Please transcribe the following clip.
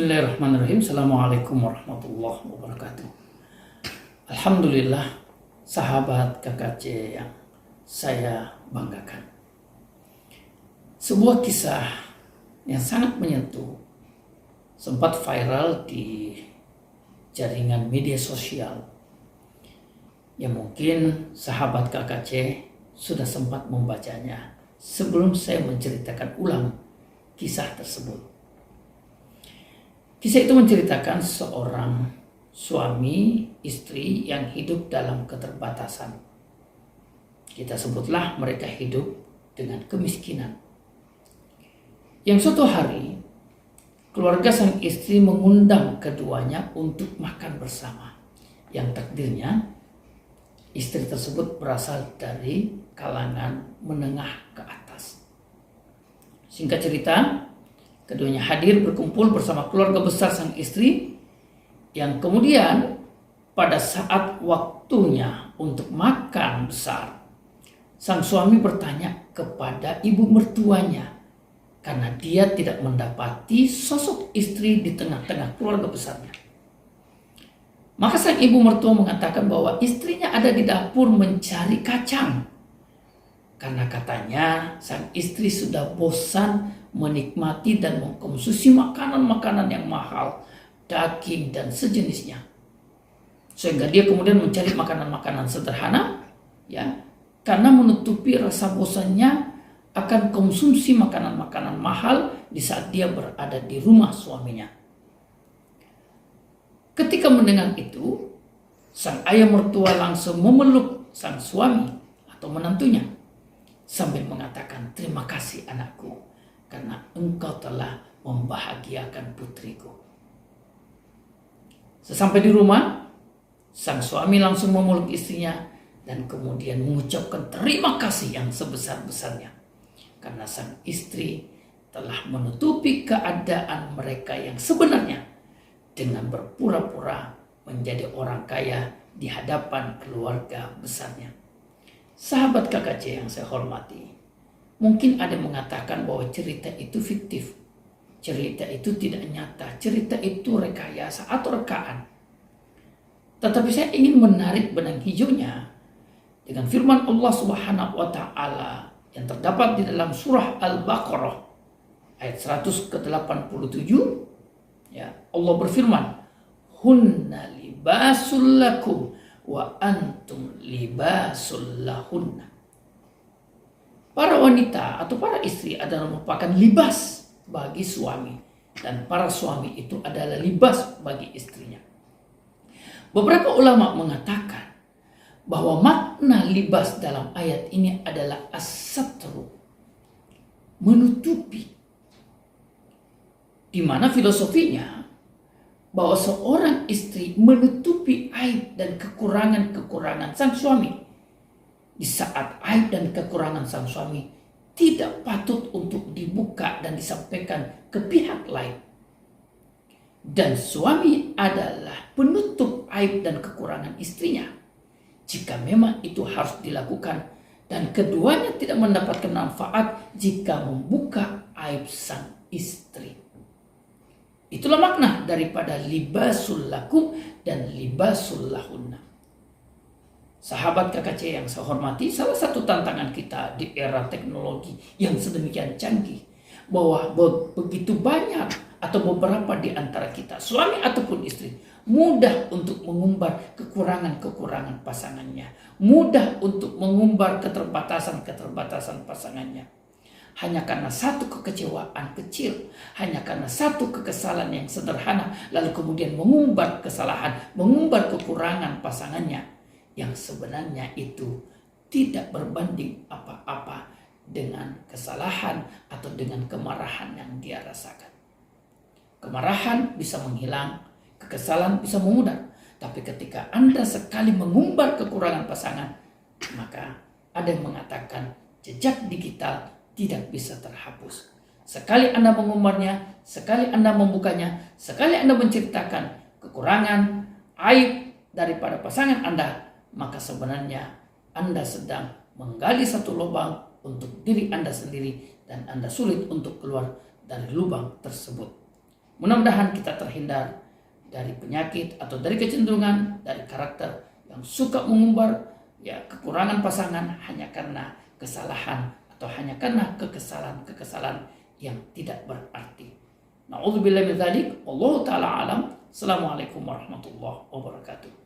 Bismillahirrahmanirrahim. Assalamualaikum warahmatullahi wabarakatuh. Alhamdulillah, sahabat KKC yang saya banggakan. Sebuah kisah yang sangat menyentuh sempat viral di jaringan media sosial. Yang mungkin sahabat KKC sudah sempat membacanya sebelum saya menceritakan ulang kisah tersebut. Kisah itu menceritakan seorang suami istri yang hidup dalam keterbatasan. Kita sebutlah mereka hidup dengan kemiskinan. Yang suatu hari, keluarga sang istri mengundang keduanya untuk makan bersama. Yang takdirnya, istri tersebut berasal dari kalangan menengah ke atas. Singkat cerita, keduanya hadir berkumpul bersama keluarga besar sang istri yang kemudian pada saat waktunya untuk makan besar, sang suami bertanya kepada ibu mertuanya karena dia tidak mendapati sosok istri di tengah-tengah keluarga besarnya. Maka sang ibu mertua mengatakan bahwa istrinya ada di dapur mencari kacang karena katanya sang istri sudah bosan menikmati dan mengkonsumsi makanan-makanan yang mahal, daging dan sejenisnya. Sehingga dia kemudian mencari makanan-makanan sederhana, ya, karena menutupi rasa bosannya akan konsumsi makanan-makanan mahal di saat dia berada di rumah suaminya. Ketika mendengar itu, sang ayah mertua langsung memeluk sang suami atau menantunya sambil mengatakan, "Terima kasih anakku, karena engkau telah membahagiakan putriku." Sesampai di rumah, sang suami langsung memeluk istrinya dan kemudian mengucapkan terima kasih yang sebesar-besarnya karena sang istri telah menutupi keadaan mereka yang sebenarnya dengan berpura-pura menjadi orang kaya di hadapan keluarga besarnya. Sahabat KKC yang saya hormati, mungkin ada yang mengatakan bahwa cerita itu fiktif, cerita itu tidak nyata, cerita itu rekayasa atau rekaan. Tetapi saya ingin menarik benang hijaunya dengan firman Allah Subhanahu wa Ta'ala yang terdapat di dalam surah Al-Baqarah ayat 187. Ya, Allah berfirman, "Hunna libasul lakum wa antum libasul lahunna." Para wanita atau para istri adalah merupakan libas bagi suami dan para suami itu adalah libas bagi istrinya. Beberapa ulama mengatakan bahwa makna libas dalam ayat ini adalah as-satru, menutupi, di mana filosofinya bahwa seorang istri menutupi aib dan kekurangan-kekurangan sang suami. Di saat aib dan kekurangan sang suami tidak patut untuk dibuka dan disampaikan ke pihak lain. Dan suami adalah penutup aib dan kekurangan istrinya jika memang itu harus dilakukan, dan keduanya tidak mendapatkan manfaat jika membuka aib sang istri. Itulah makna daripada libasul lakum dan libasul lahunna. Sahabat KKC yang saya hormati, salah satu tantangan kita di era teknologi yang sedemikian canggih, bahwa begitu banyak atau beberapa di antara kita, suami ataupun istri, mudah untuk mengumbar kekurangan-kekurangan pasangannya, mudah untuk mengumbar keterbatasan-keterbatasan pasangannya. Hanya karena satu kekecewaan kecil, hanya karena satu kekesalan yang sederhana, lalu kemudian mengumbar kesalahan, mengumbar kekurangan pasangannya, yang sebenarnya itu tidak berbanding apa-apa dengan kesalahan atau dengan kemarahan yang dia rasakan. Kemarahan bisa menghilang, kekesalan bisa memudar, tapi ketika Anda sekali mengumbar kekurangan pasangan, maka ada yang mengatakan jejak digital tidak bisa terhapus. Sekali Anda mengumbarnya, sekali Anda membukanya, sekali Anda menceritakan kekurangan, aib daripada pasangan Anda, maka sebenarnya Anda sedang menggali satu lubang untuk diri Anda sendiri dan Anda sulit untuk keluar dari lubang tersebut. Mudah-mudahan kita terhindar dari penyakit atau dari kecenderungan, dari karakter yang suka mengumbar ya kekurangan pasangan hanya karena kesalahan atau hanya karena kekesalan yang tidak berarti. Na'udzubillahi min dzalik. Wallahu taala alam. Assalamualaikum warahmatullahi wabarakatuh.